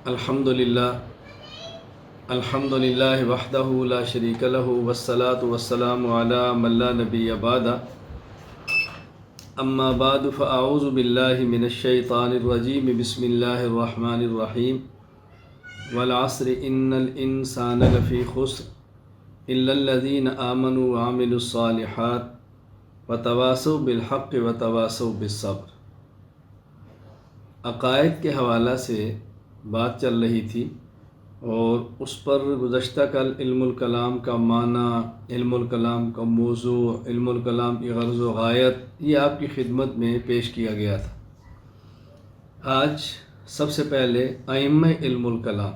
الحمد للہ وحدہ لا شریک لہ والصلاة والسلام علی من لا نبی بعدہ اما بعد فاعوذ باللہ من الشیطان الرجیم بسم اللہ الرحمن الرحیم والعصر ان الانسان لفی خسر الا الذین آمنوا وعملوا الصالحات وتواصوا بالحق وتواصوا بالصبر۔ عقائد کے حوالہ سے بات چل رہی تھی اور اس پر گزشتہ کل علم الکلام کا معنی، علم الکلام کا موضوع، علم الکلام کی غرض و غایت یہ آپ کی خدمت میں پیش کیا گیا تھا۔ آج سب سے پہلے ائمہ علم الکلام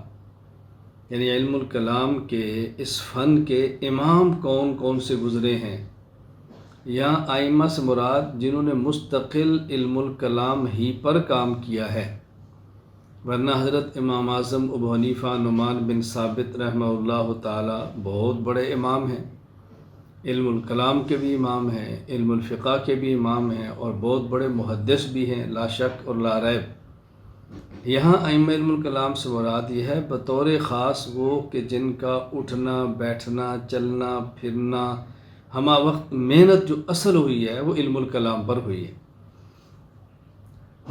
یعنی علم الکلام کے اس فن کے امام کون کون سے گزرے ہیں، یہاں ائمہ سے مراد جنہوں نے مستقل علم الکلام ہی پر کام کیا ہے، ورنہ حضرت امام اعظم ابو حنیفہ نعمان بن ثابت رحمہ اللہ تعالی بہت بڑے امام ہیں، علم الکلام کے بھی امام ہیں، علم الفقہ کے بھی امام ہیں اور بہت بڑے محدث بھی ہیں، لا شک اور لا ریب۔ یہاں ائمہ علم الکلام سے مراد یہ ہے بطور خاص وہ کہ جن کا اٹھنا بیٹھنا چلنا پھرنا ہمہ وقت محنت جو اصل ہوئی ہے وہ علم الکلام پر ہوئی ہے۔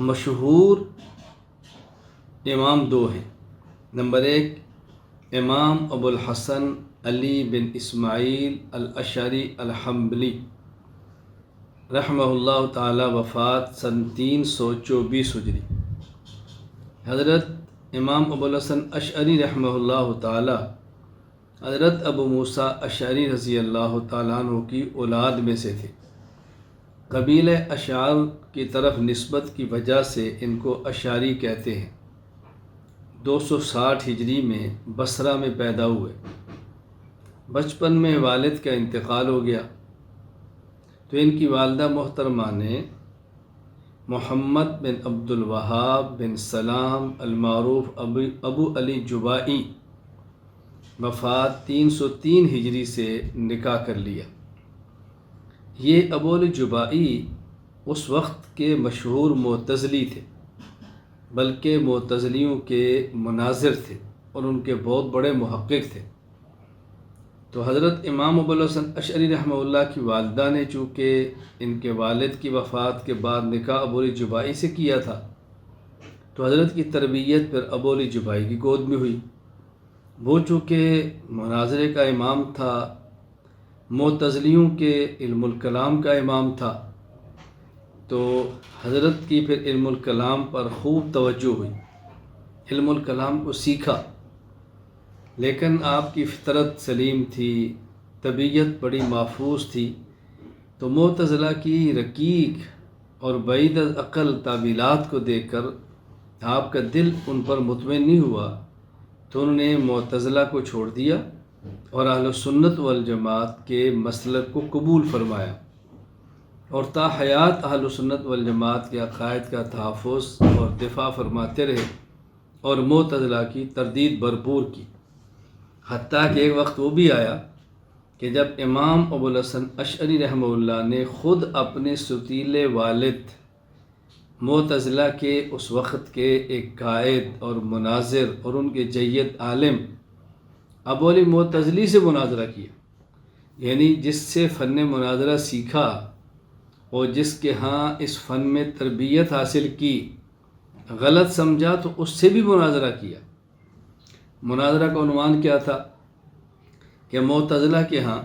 مشہور امام دو ہیں، نمبر ایک امام ابو الحسن علی بن اسماعیل الاشعری الحنبلی رحمہ اللہ تعالی، وفات سن 324 ہجری۔ حضرت امام ابو الحسن اشعری رحمہ اللہ تعالی حضرت ابو موسیٰ اشعری رضی اللہ تعالیٰ عنہ کی اولاد میں سے تھے۔ قبیلہ اشعار کی طرف نسبت کی وجہ سے ان کو اشعری کہتے ہیں۔ 260 ہجری میں بصرہ میں پیدا ہوئے۔ بچپن میں والد کا انتقال ہو گیا تو ان کی والدہ محترمہ نے محمد بن عبد الوہاب بن سلام المعروف ابو علی جبائی وفات 303 ہجری سے نکاح کر لیا۔ یہ ابو علی جبائی اس وقت کے مشہور معتزلی تھے، بلکہ معتزلیوں کے مناظر تھے اور ان کے بہت بڑے محقق تھے۔ تو حضرت امام ابو الحسن اشعری رحمہ اللہ کی والدہ نے چونکہ ان کے والد کی وفات کے بعد نکاح ابو علی جبائی سے کیا تھا، تو حضرت کی تربیت پھر ابو علی جبائی کی گود میں ہوئی۔ وہ چونکہ مناظرے کا امام تھا، معتزلیوں کے علم الکلام کا امام تھا، تو حضرت کی پھر علم الکلام پر خوب توجہ ہوئی، علم الکلام کو سیکھا۔ لیکن آپ کی فطرت سلیم تھی، طبیعت بڑی محفوظ تھی، تو معتزلہ کی رقیق اور بعید از عقل تعویلات کو دیکھ کر آپ کا دل ان پر مطمئن نہیں ہوا، تو انہوں نے معتزلہ کو چھوڑ دیا اور اہل سنت والجماعت کے مسلک کو قبول فرمایا، اور تا حیات اہل سنت والجماعت کے عقائد کا تحفظ اور دفاع فرماتے رہے اور معتزلہ کی تردید بھرپور کی۔ حتیٰ کہ ایک وقت وہ بھی آیا کہ جب امام ابو الحسن اشعری رحمہ اللہ نے خود اپنے ستیلے والد معتزلہ کے اس وقت کے ایک قائد اور مناظر اور ان کے جید عالم ابو علی معتزلی سے مناظرہ کیا، یعنی جس سے فن مناظرہ سیکھا اور جس کے ہاں اس فن میں تربیت حاصل کی، غلط سمجھا تو اس سے بھی مناظرہ کیا۔ مناظرہ کا عنوان کیا تھا کہ معتزلہ کے ہاں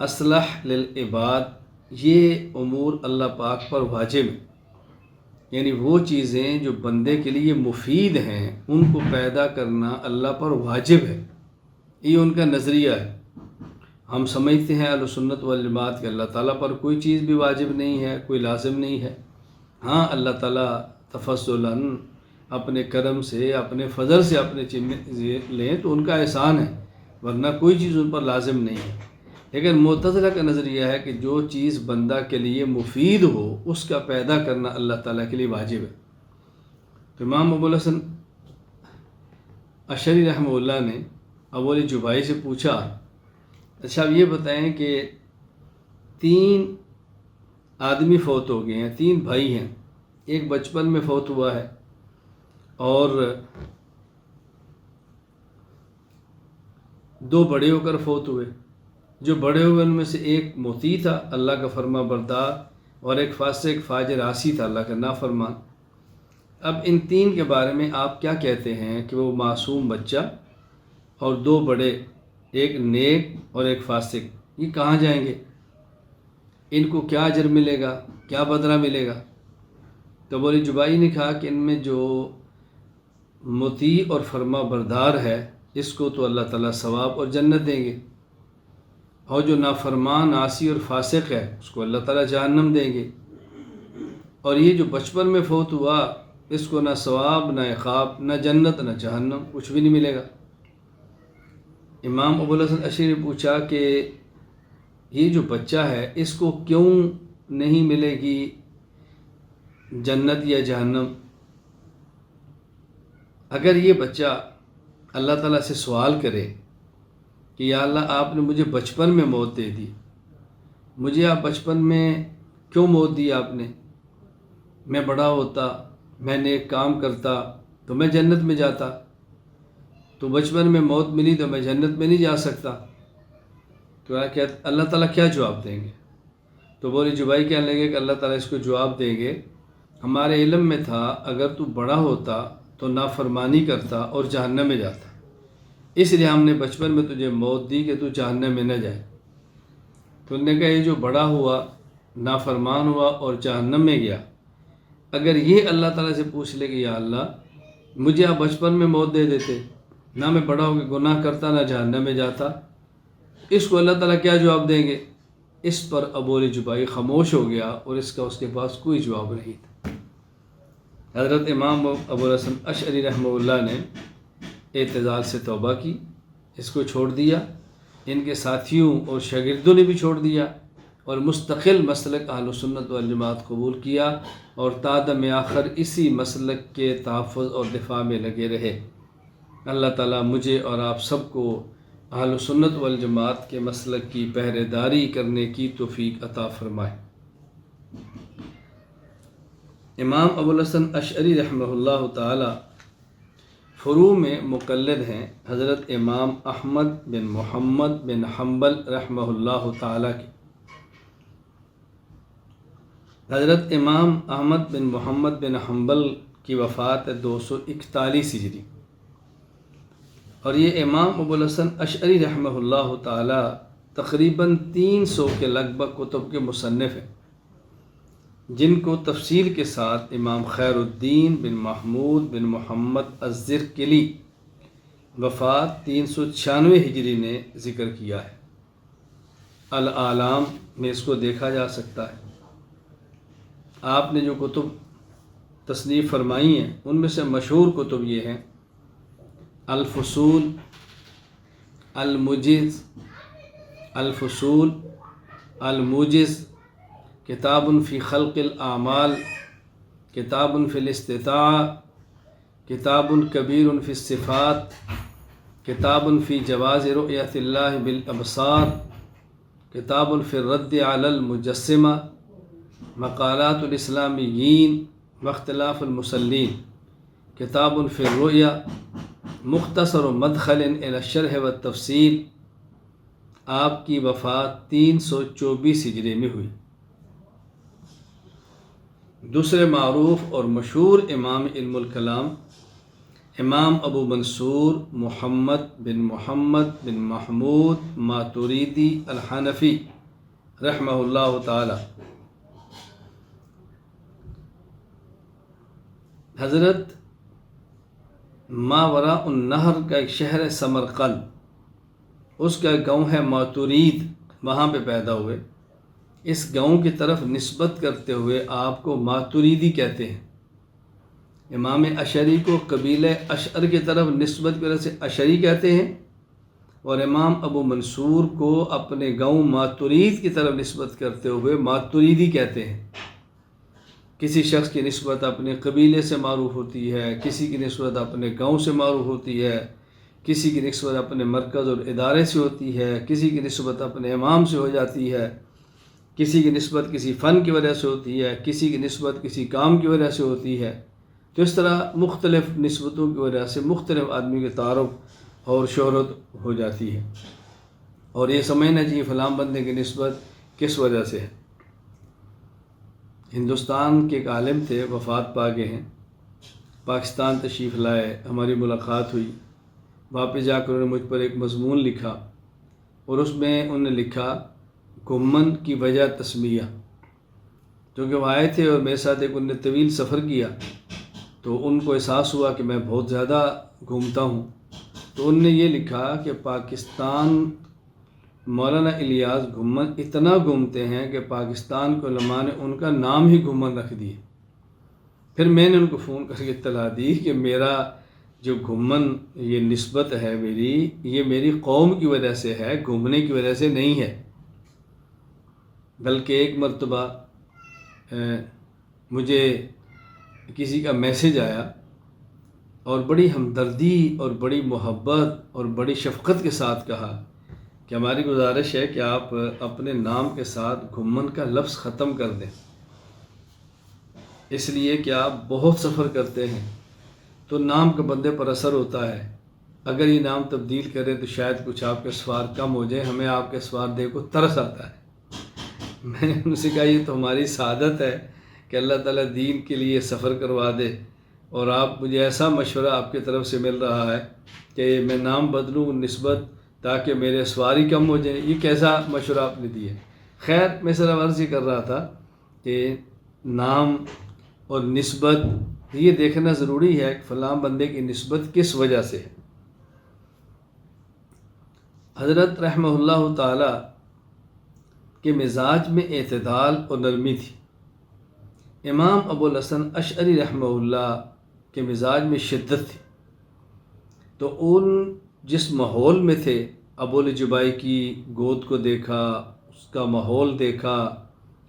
اصلح للعباد یہ امور اللہ پاک پر واجب ہیں، یعنی وہ چیزیں جو بندے کے لیے مفید ہیں ان کو پیدا کرنا اللہ پر واجب ہے، یہ ان کا نظریہ ہے۔ ہم سمجھتے ہیں اہل سنت والجماعت کہ اللہ تعالیٰ پر کوئی چیز بھی واجب نہیں ہے، کوئی لازم نہیں ہے۔ ہاں اللہ تعالیٰ تفضلاً اپنے کرم سے اپنے فضل سے اپنے چیزیں لیں تو ان کا احسان ہے، ورنہ کوئی چیز ان پر لازم نہیں ہے۔ لیکن معتزلہ کا نظریہ ہے کہ جو چیز بندہ کے لیے مفید ہو اس کا پیدا کرنا اللہ تعالیٰ کے لیے واجب ہے۔ تو امام ابو الحسن اشعری رحمہ اللہ نے ابو علی جبائی سے پوچھا، اچھا اب یہ بتائیں کہ 3 آدمی فوت ہو گئے ہیں، 3 بھائی ہیں، ایک بچپن میں فوت ہوا ہے اور دو بڑے ہو کر فوت ہوئے. جو بڑے ہوئے ان میں سے ایک مطیع تھا، اللہ کا فرما بردار، اور ایک فاسق فاجر عاصی تھا، اللہ کا نافرمان. اب ان تین کے بارے میں آپ کیا کہتے ہیں کہ وہ معصوم بچہ اور دو بڑے، ایک نیک اور ایک فاسق، یہ کہاں جائیں گے؟ ان کو کیا اجر ملے گا، کیا بدلہ ملے گا؟ تو بولی جبائی نے کہا کہ ان میں جو مطیع اور فرما بردار ہے اس کو تو اللہ تعالیٰ ثواب اور جنت دیں گے، اور جو نافرمان عاصی اور فاسق ہے اس کو اللہ تعالیٰ جہنم دیں گے. اور یہ جو بچپن میں فوت ہوا اس کو نہ ثواب نہ عقاب نہ جنت نہ جہنم، کچھ بھی نہیں ملے گا. امام ابوالحسن اشعری نے پوچھا کہ یہ جو بچہ ہے اس کو کیوں نہیں ملے گی جنت یا جہنم؟ اگر یہ بچہ اللہ تعالیٰ سے سوال کرے کہ یا اللہ آپ نے مجھے بچپن میں موت دے دی، مجھے آپ بچپن میں کیوں موت دی آپ نے؟ میں بڑا ہوتا، میں نیک کام کرتا تو میں جنت میں جاتا، تو بچپن میں موت ملی تو میں جنت میں نہیں جا سکتا. تو اللہ تعالیٰ کیا جواب دیں گے؟ تو بولی جبائی کہنے لگے کہ اللہ تعالیٰ اس کو جواب دیں گے ہمارے علم میں تھا اگر تو بڑا ہوتا تو نافرمانی کرتا اور جہنم میں جاتا، اس لیے ہم نے بچپن میں تجھے موت دی کہ تو جہنم میں نہ جائے. تو انہوں نے کہا یہ جو بڑا ہوا، نافرمان ہوا اور جہنم میں گیا، اگر یہ اللہ تعالیٰ سے پوچھ لے کہ یا اللہ مجھے آپ بچپن میں موت دے دیتے، نہ میں بڑا ہو کے گناہ کرتا نہ جہنم میں جاتا، اس کو اللہ تعالیٰ کیا جواب دیں گے؟ اس پر ابو جبائی خاموش ہو گیا اور اس کے پاس کوئی جواب نہیں تھا. حضرت امام ابوالحسن اشعری رحمہ اللہ نے اعتزال سے توبہ کی، اس کو چھوڑ دیا، ان کے ساتھیوں اور شاگردوں نے بھی چھوڑ دیا اور مستقل مسلک اہل سنت والجماعت قبول کیا اور تا دم آخر اسی مسلک کے تحفظ اور دفاع میں لگے رہے. اللہ تعالیٰ مجھے اور آپ سب کو اہل سنت والجماعت کے مسلک کی پہرے داری کرنے کی توفیق عطا فرمائے. امام ابوالحسن اشعری رحمہ اللہ تعالی فروع میں مقلد ہیں حضرت امام احمد بن محمد بن حنبل رحمہ اللہ تعالی کے. حضرت امام احمد بن محمد بن حنبل کی وفات 241 ہجری، اور یہ امام ابوالحسن اشعری رحمہ اللہ تعالی تقریباً 300 کے لگ بھگ کتب کے مصنف ہیں، جن کو تفصیل کے ساتھ امام خیر الدین بن محمود بن محمد الزرقلی وفات 396 ہجری نے ذکر کیا ہے. الاعلام میں اس کو دیکھا جا سکتا ہے. آپ نے جو کتب تصنیف فرمائی ہیں ان میں سے مشہور کتب یہ ہیں: الفصول، الموجز، الفصول، الموجز، کتاب فی خلق الاعمال، کتاب فی الاستطاعہ، کتاب کبیر فی الصفات، کتاب فی جواز رؤیت اللہ بالابصار، کتاب فی الرد علی المجسمہ، مقالات الاسلامیین واختلاف المصلین، کتاب فی الرؤیا، مختصر و مدخل الی الشرح والتفصیل. آپ کی وفات 324 ہجری میں ہوئی. دوسرے معروف اور مشہور امام علم الکلام امام ابو منصور محمد بن محمود ماتوریدی الحنفی رحمہ اللہ تعالی. حضرت ماوراء النہر کا ایک شہر ہے سمرقند، اس کا گاؤں ہے ماتورید، وہاں پہ پیدا ہوئے. اس گاؤں کی طرف نسبت کرتے ہوئے آپ کو ماتوریدی کہتے ہیں. امام اشعری کو قبیلہ اشعر کی طرف نسبت کی وجہ سے اشعری کہتے ہیں، اور امام ابو منصور کو اپنے گاؤں ماتورید کی طرف نسبت کرتے ہوئے ماتوریدی کہتے ہیں. کسی شخص کی نسبت اپنے قبیلے سے معروف ہوتی ہے، کسی کی نسبت اپنے گاؤں سے معروف ہوتی ہے، کسی کی نسبت اپنے مرکز اور ادارے سے ہوتی ہے، کسی کی نسبت اپنے امام سے ہو جاتی ہے، کسی کی نسبت کسی فن کی وجہ سے ہوتی ہے، کسی کی نسبت کسی کام کی وجہ سے ہوتی ہے. تو اس طرح مختلف نسبتوں کی وجہ سے مختلف آدمی کے تعارف اور شہرت ہو جاتی ہے، اور یہ سمجھنا چاہیے فلاں بندے کی نسبت کس وجہ سے ہے۔ ہندوستان کے ایک عالم تھے، وفات پا گئے ہیں، پاکستان تشریف لائے، ہماری ملاقات ہوئی، واپس جا کر انہوں نے مجھ پر ایک مضمون لکھا، اور اس میں انہوں نے لکھا گھمن کی وجہ تسمیہ۔ کیونکہ وہ آئے تھے اور میرے ساتھ ایک انہوں نے طویل سفر کیا، تو ان کو احساس ہوا کہ میں بہت زیادہ گھومتا ہوں، تو ان نے یہ لکھا کہ پاکستان مولانا الیاس گھمن اتنا گھومتے ہیں کہ پاکستان کے علماء نے ان کا نام ہی گھمن رکھ دیے۔ پھر میں نے ان کو فون کر کے اطلاع دی کہ میرا جو گھمن یہ نسبت ہے میری، یہ میری قوم کی وجہ سے ہے، گھومنے کی وجہ سے نہیں ہے۔ بلکہ ایک مرتبہ مجھے کسی کا میسیج آیا اور بڑی ہمدردی اور بڑی محبت اور بڑی شفقت کے ساتھ کہا کہ ہماری گزارش ہے کہ آپ اپنے نام کے ساتھ گھمن کا لفظ ختم کر دیں، اس لیے کہ آپ بہت سفر کرتے ہیں تو نام کا بندے پر اثر ہوتا ہے، اگر یہ نام تبدیل کریں تو شاید کچھ آپ کے اسوار کم ہو جائیں، ہمیں آپ کے اسوار دیکھ کو ترس آتا ہے۔ میں نے ان سے کہا یہ تو ہماری سعادت ہے کہ اللہ تعالیٰ دین کے لیے سفر کروا دے، اور آپ مجھے ایسا مشورہ آپ کی طرف سے مل رہا ہے کہ میں نام بدلوں نسبت تاکہ میرے اسواری کم ہو جائیں، یہ کیسا مشورہ آپ نے دیا ہے۔ خیر میں صرف عرض یہ کر رہا تھا کہ نام اور نسبت یہ دیکھنا ضروری ہے کہ فلاں بندے کی نسبت کس وجہ سے ہے۔ حضرت رحمہ اللہ تعالی کے مزاج میں اعتدال اور نرمی تھی۔ امام ابو الحسن اشعری رحمہ اللہ کے مزاج میں شدت تھی، تو ان جس ماحول میں تھے، ابو الجبائی کی گود کو دیکھا، اس کا ماحول دیکھا،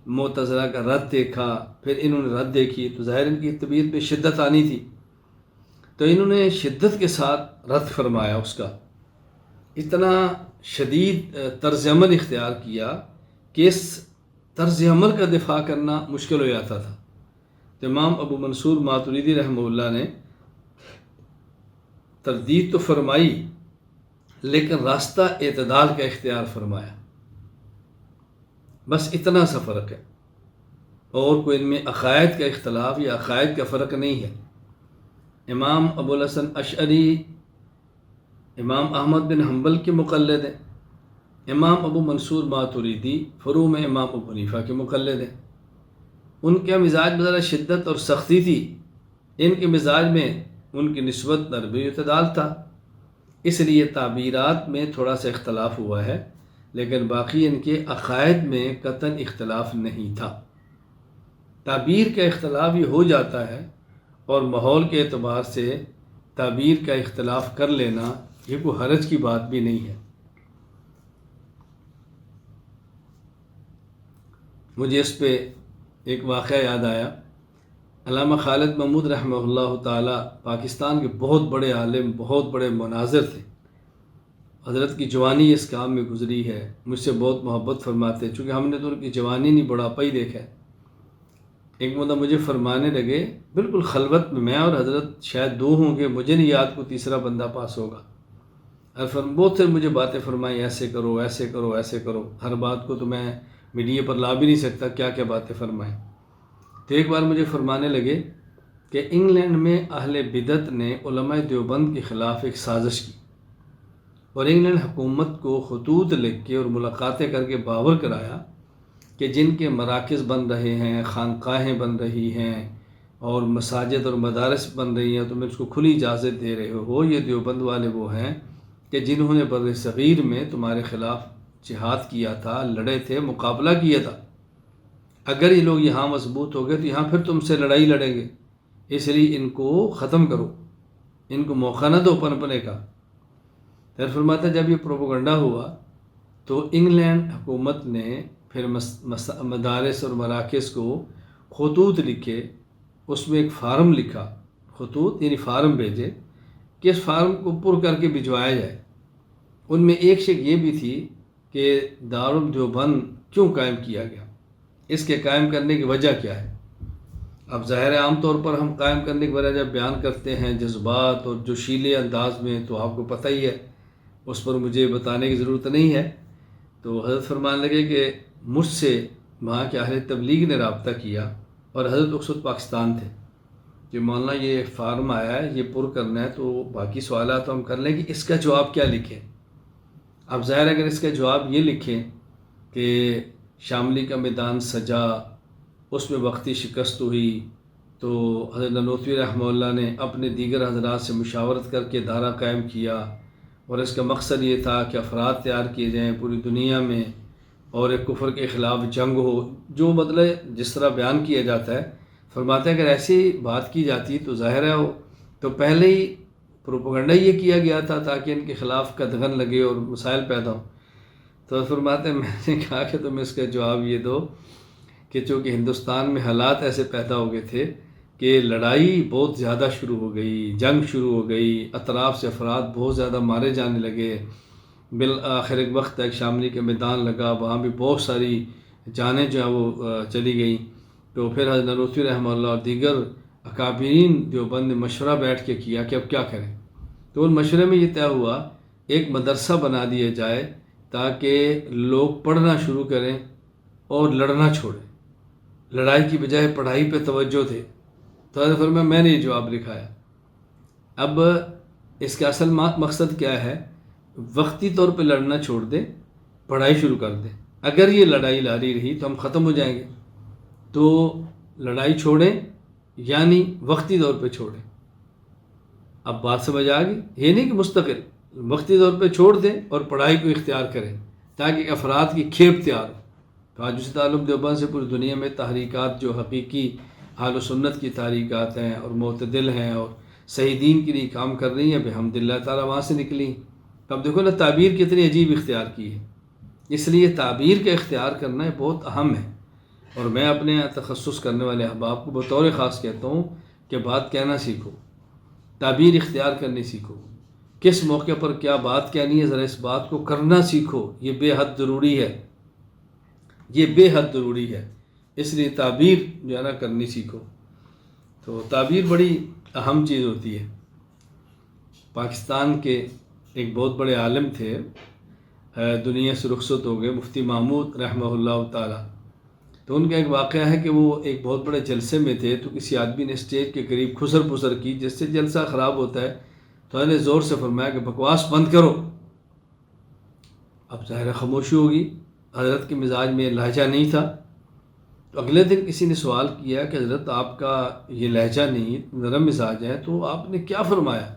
معتزلہ کا رد دیکھا، پھر انہوں نے رد دیکھی، تو ظاہر ان کی طبیعت میں شدت آنی تھی، تو انہوں نے شدت کے ساتھ رد فرمایا اس کا، اتنا شدید طرز عمل اختیار کیا کہ اس طرز عمل کا دفاع کرنا مشکل ہو جاتا تھا۔ تو امام ابو منصور ماتریدی رحمہ اللہ نے تردید تو فرمائی لیکن راستہ اعتدال کا اختیار فرمایا، بس اتنا سا فرق ہے، اور کوئی ان میں عقائد کا اختلاف یا عقائد کا فرق نہیں ہے۔ امام ابو الحسن اشعری امام احمد بن حنبل کے مقلد ہیں، امام ابو منصور ماتریدی فروع میں امام ابو حنیفہ کے مقلد ہیں۔ ان کے مزاج میں ذرا شدت اور سختی تھی، ان کے مزاج میں ان کی نسبت نرمی و اعتدال تھا، اس لیے تعبیرات میں تھوڑا سا اختلاف ہوا ہے، لیکن باقی ان کے عقائد میں قطعاً اختلاف نہیں تھا۔ تعبیر کا اختلاف یہ ہو جاتا ہے، اور ماحول کے اعتبار سے تعبیر کا اختلاف کر لینا یہ کوئی حرج کی بات بھی نہیں ہے۔ مجھے اس پہ ایک واقعہ یاد آیا، علامہ خالد محمود رحمہ اللہ تعالی پاکستان کے بہت بڑے عالم، بہت بڑے مناظر تھے، حضرت کی جوانی اس کام میں گزری ہے، مجھ سے بہت محبت فرماتے، چونکہ ہم نے تو ان کی جوانی نہیں بڑھاپا ہی دیکھا ہے۔ ایک مدہ مجھے فرمانے لگے بالکل خلوت میں اور حضرت شاید دو ہوں گے، مجھے نہیں یاد کوئی تیسرا بندہ پاس ہوگا، اور بہت سے مجھے باتیں فرمائی، ایسے کرو ایسے کرو ایسے کرو، ہر بات کو تو میں میڈیا پر لا بھی نہیں سکتا، کیا کیا باتیں فرمائیں۔ تو ایک بار مجھے فرمانے لگے کہ انگلینڈ میں اہل بدعت نے علماء دیوبند کے خلاف ایک سازش کی، اور انگلینڈ حکومت کو خطوط لکھ کے اور ملاقاتیں کر کے باور کرایا کہ جن کے مراکز بن رہے ہیں، خانقاہیں بن رہی ہیں اور مساجد اور مدارس بن رہی ہیں، تو میں اس کو کھلی اجازت دے رہے ہو، یہ دیوبند والے وہ ہیں کہ جنہوں نے بر صغیر میں تمہارے خلاف جہاد کیا تھا، لڑے تھے، مقابلہ کیا تھا، اگر یہ لوگ یہاں مضبوط ہو گئے تو یہاں پھر تم سے لڑائی لڑیں گے، اس لیے ان کو ختم کرو، ان کو موقع نہ دو پنپنے کا۔ پھر فرماتا جب یہ پروپیگنڈا ہوا تو انگلینڈ حکومت نے پھر مدارس اور مراکز کو خطوط لکھے، اس میں ایک فارم لکھا، خطوط یعنی فارم بھیجے کہ اس فارم کو پر کر کے بھجوایا جائے۔ ان میں ایک شک یہ بھی تھی کہ دارالدیوبند کیوں قائم کیا گیا، اس کے قائم کرنے کی وجہ کیا ہے۔ اب ظاہر ہے عام طور پر ہم قائم کرنے کے بجائے جب بیان کرتے ہیں جذبات اور جوشیلے انداز میں، تو آپ کو پتہ ہی ہے، اس پر مجھے بتانے کی ضرورت نہیں ہے۔ تو حضرت فرمانے لگے کہ مجھ سے وہاں کے اہل تبلیغ نے رابطہ کیا، اور حضرت اس وقت پاکستان تھے، کہ مولانا یہ فارم آیا ہے، یہ پر کرنا ہے، تو باقی سوالات تو ہم کر لیں کہ اس کا جواب کیا لکھیں۔ اب ظاہر اگر اس کا جواب یہ لکھیں کہ شاملی کا میدان سجا، اس میں وقتی شکست ہوئی، تو حضرت نانوتوی رحمہ اللہ نے اپنے دیگر حضرات سے مشاورت کر کے ادارہ قائم کیا، اور اس کا مقصد یہ تھا کہ افراد تیار کیے جائیں پوری دنیا میں، اور ایک کفر کے خلاف جنگ ہو، جو مطلب جس طرح بیان کیا جاتا ہے۔ فرماتے ہیں اگر ایسی بات کی جاتی تو ظاہر ہے وہ تو پہلے ہی پروپیگنڈا یہ کیا گیا تھا تاکہ ان کے خلاف قدغن لگے اور مسائل پیدا ہوں۔ تو فرماتے ہیں میں نے کہا کہ تم اس کا جواب یہ دو کہ چونکہ ہندوستان میں حالات ایسے پیدا ہو گئے تھے کہ لڑائی بہت زیادہ شروع ہو گئی، جنگ شروع ہو گئی، اطراف سے افراد بہت زیادہ مارے جانے لگے، بالآخر ایک وقت تک شاملی کے میدان لگا، وہاں بھی بہت ساری جانیں جو ہیں وہ چلی گئیں۔ تو پھر حضرت نانوتوی رحمہ اللہ اور دیگر اکابرین دیوبند نے مشورہ بیٹھ کے کیا کہ اب کیا کریں۔ تو ان مشورے میں یہ طے ہوا ایک مدرسہ بنا دیا جائے تاکہ لوگ پڑھنا شروع کریں اور لڑنا چھوڑیں، لڑائی کی بجائے پڑھائی پہ توجہ دے۔ تو حضرت فرمایا میں نے یہ جواب لکھا ہے۔ اب اس کا اصل مقصد کیا ہے؟ وقتی طور پہ لڑنا چھوڑ دیں، پڑھائی شروع کر دیں۔ اگر یہ لڑائی جاری رہی تو ہم ختم ہو جائیں گے، تو لڑائی چھوڑیں یعنی وقتی طور پہ چھوڑیں۔ اب بات سمجھ آ گئی؟ یہ نہیں کہ مستقل، وقتی طور پہ چھوڑ دیں اور پڑھائی کو اختیار کریں تاکہ افراد کی کھیپ تیار ہو۔ تو آج اسی تعلق دیوبند سے پوری دنیا میں تحریکات جو حقیقی اہل و سنت کی تحریکات ہیں اور معتدل ہیں اور صحیح دین کے لیے کام کر رہی ہیں، بحمد اللہ تعالیٰ وہاں سے نکلی۔ تو اب دیکھو نا تعبیر کتنی عجیب اختیار کی ہے، اس لیے تعبیر کا اختیار کرنا بہت اہم ہے۔ اور میں اپنے تخصص کرنے والے احباب کو بطور خاص کہتا ہوں کہ بات کہنا سیکھو، تعبیر اختیار کرنی سیکھو، کس موقع پر کیا بات کہنی ہے ذرا اس بات کو کرنا سیکھو، یہ بے حد ضروری ہے، یہ بے حد ضروری ہے۔ اس لیے تعبیر جو ہے نا کرنی سیکھو۔ تو تعبیر بڑی اہم چیز ہوتی ہے۔ پاکستان کے ایک بہت بڑے عالم تھے، دنیا سے رخصت ہو گئے، مفتی محمود رحمہ اللہ تعالیٰ۔ تو ان کا ایک واقعہ ہے کہ وہ ایک بہت بڑے جلسے میں تھے، تو کسی آدمی نے اسٹیج کے قریب خسر پسر کی، جس سے جلسہ خراب ہوتا ہے۔ تو انہوں نے زور سے فرمایا کہ بکواس بند کرو۔ اب ظاہر خاموشی ہوگی، حضرت کے مزاج میں لہجہ نہیں تھا۔ تو اگلے دن کسی نے سوال کیا کہ حضرت آپ کا یہ لہجہ نہیں، نرم مزاج ہے، تو آپ نے کیا فرمایا؟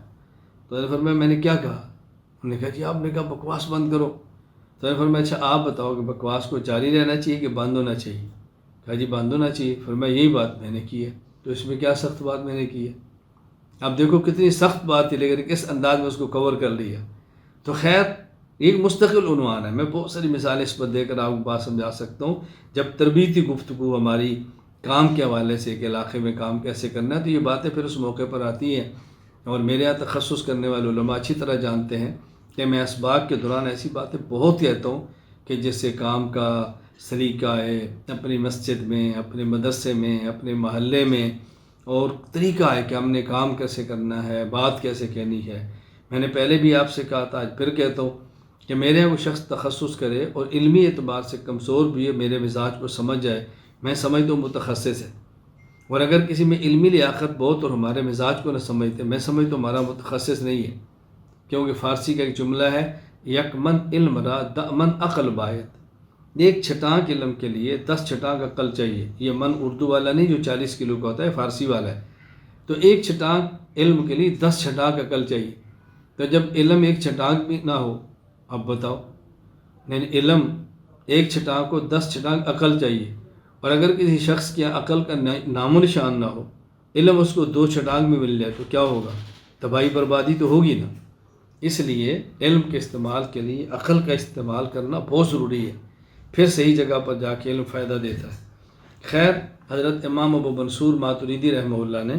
تو حضرت فرمایا میں نے کیا کہا؟ انہوں نے کہا جی آپ نے کہا بکواس بند کرو۔ تو حضرت فرمایا اچھا آپ بتاؤ کہ بکواس کو جاری رہنا چاہیے کہ بند ہونا چاہیے؟ کہا جی بند ہونا چاہیے۔ فرمایا یہی بات میں نے کی ہے۔ تو اس میں کیا سخت بات میں نے کی ہے؟ اب دیکھو کتنی سخت بات تھی، لیکن کس انداز میں اس کو کور کر لیا۔ تو خیر ایک مستقل عنوان ہے، میں بہت ساری مثالیں اس پر دے کر آپ کو بات سمجھا سکتا ہوں۔ جب تربیتی گفتگو ہماری کام کے حوالے سے کہ علاقے میں کام کیسے کرنا ہے، تو یہ باتیں پھر اس موقع پر آتی ہیں۔ اور میرے یہاں تخصص کرنے والے علماء اچھی طرح جانتے ہیں کہ میں اسباق کے دوران ایسی باتیں بہت کہتا ہوں کہ جس سے کام کا سلیقہ ہے، اپنی مسجد میں، اپنے مدرسے میں، اپنے محلے میں، اور طریقہ ہے کہ ہم نے کام کیسے کرنا ہے، بات کیسے کہنی ہے۔ میں نے پہلے بھی آپ سے کہا تھا، آج پھر کہتا ہوں کہ میرے یہاں وہ شخص تخصص کرے اور علمی اعتبار سے کمزور بھی ہے، میرے مزاج کو سمجھ جائے، میں سمجھتا ہوں متخصص ہے۔ اور اگر کسی میں علمی لیاقت بہت اور ہمارے مزاج کو نہ سمجھتے، میں سمجھتا ہوں ہمارا متخصص نہیں ہے۔ کیونکہ فارسی کا ایک جملہ ہے یک من علم را دأمن عقل باید، ایک چھٹانک علم کے لیے 10 چھٹانک عقل چاہیے۔ یہ من اردو والا نہیں جو 40 کلو کا ہوتا ہے، فارسی والا ہے۔ تو ایک چھٹانک علم کے لیے 10 چھٹانک عقل چاہیے۔ تو جب علم ایک چھٹانک بھی نہ ہو، اب بتاؤ، یعنی علم ایک چھٹانک کو 10 چھٹانک عقل چاہیے، اور اگر کسی شخص کی عقل کا نام و نشان نہ ہو، علم اس کو 2 چھٹانک میں مل جائے تو کیا ہوگا؟ تباہی بربادی تو ہوگی نا۔ اس لیے علم کے استعمال کے لیے عقل کا استعمال کرنا بہت ضروری ہے، پھر صحیح جگہ پر جا کے علم فائدہ دیتا ہے۔ خیر حضرت امام ابو منصور ماتریدی رحمہ اللہ نے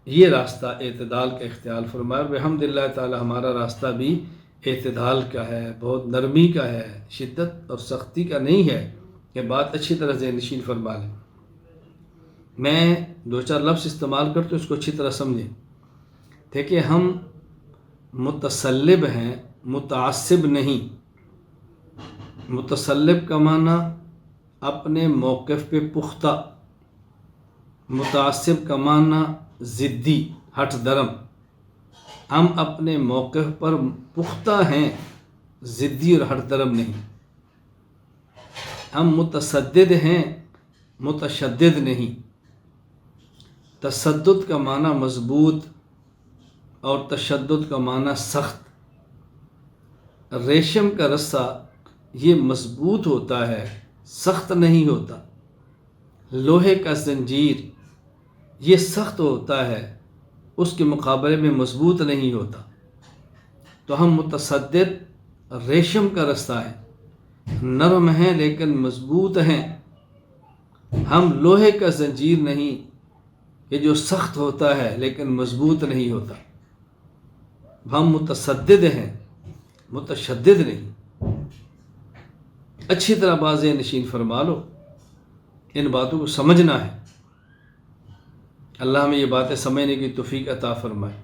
یہ راستہ اعتدال کا اختیار فرمایا، بحمد اللہ تعالی ہمارا راستہ بھی اعتدال کا ہے، بہت نرمی کا ہے، شدت اور سختی کا نہیں ہے، کہ بات اچھی طرح ذہن نشین فرما لیں۔ میں دو چار لفظ استعمال کرتا ہوں، اس کو اچھی طرح سمجھیں۔ دیکھیں، ہم متسلب ہیں، متعصب نہیں۔ متسلب کا معنی اپنے موقف پہ پختہ، متعصب کا معنی ضدی، ہٹ درم۔ ہم اپنے موقف پر پختہ ہیں، ضدی اور ہٹ درم نہیں۔ ہم متصدد ہیں، متشدد نہیں۔ تشدد کا معنی مضبوط اور تشدد کا معنی سخت۔ ریشم کا رسہ یہ مضبوط ہوتا ہے، سخت نہیں ہوتا۔ لوہے کا زنجیر یہ سخت ہوتا ہے، اس کے مقابلے میں مضبوط نہیں ہوتا۔ تو ہم متصدد ریشم کا رسہ ہے، نرم ہیں لیکن مضبوط ہیں۔ ہم لوہے کا زنجیر نہیں کہ جو سخت ہوتا ہے لیکن مضبوط نہیں ہوتا۔ ہم متصدد ہیں، متشدد نہیں۔ اچھی طرح واضح نشین فرما لو، ان باتوں کو سمجھنا ہے۔ اللہ ہمیں یہ باتیں سمجھنے کی توفیق عطا فرمائے۔